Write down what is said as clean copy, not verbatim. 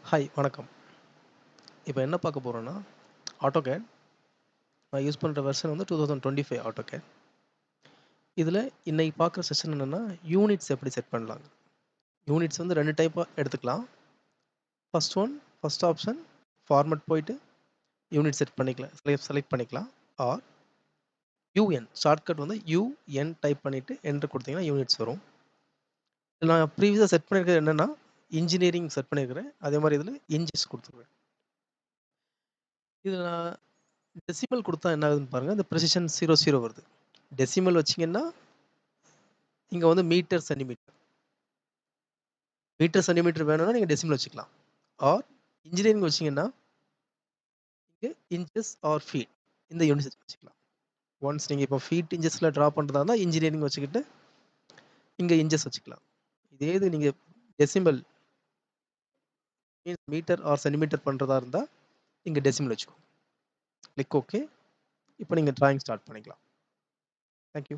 Hi வணக்கம். இப்போ என்ன பார்க்க போறோம்னா, AutoCAD. நான் யூஸ் பண்ற வெர்ஷன் வந்து 2025 AutoCAD. இதில இன்னைக்கு பார்க்குற செஷன் என்னன்னா, யூனிட்ஸ் எப்படி செட் பண்ணலாம். யூனிட்ஸ் வந்து 2 டைப்பா எடுத்துக்கலாம். ஃபர்ஸ்ட் ஆப்ஷன் ஃபார்மேட் போயிட்டு யூனிட் செட் பண்ணிக்கலாம். செலக்ட் பண்ணிக்கலாம். ஆர் யூஎன் ஷார்ட்கட் வந்து யூஎன் டைப் பண்ணிட்டு என்டர் குடுத்தீங்கன்னா யூனிட்ஸ் வரும். நான் ப்ரீவியஸா செட் பண்ணியிருக்கிறது என்னன்னா, இன்ஜினியரிங் செட் பண்ணியிருக்கிறேன். அதே மாரி இதில இன்ஜஸ் குடுத்துருக்கேன். இதில நான் டெசிமல் குடுத்தா என்ன ஆகுதுன்னு பாருங்க. இந்த பிரிசிஷன் 00 வருது. டெசிமல் வச்சீங்கன்னா, இங்க வந்து மீட்டர், சென்டிமீட்டர். மீட்டர், சென்டிமீட்டர் வேணும்னா நீங்க டெசிமல் வச்சுக்கலாம். ஆர் இன்ஜினியரிங் வச்சீங்கன்னா, இங்க இன்ச்சஸ் ஆர் ஃபீட் இந்த யூனிட்ஸ் வச்சுக்கலாம். ஒன்ஸ் நீங்க இப்போ ஃபீட், இன்ச்சஸ்ல டிரா பண்றதா இருந்தா இன்ஜினியரிங் வச்சுக்கிட்டு, இங்க இன்ச்சஸ் வச்சுக்கலாம். இதே இது நீங்க decimal means metre or centimetre பண்றதா இருந்தா, இங்க டெசிமல் வச்சுக்கோங்க. Click okay. இப்போ நீங்க டிராயிங் ஸ்டார்ட் பண்ணிக்கலாம். Thank you.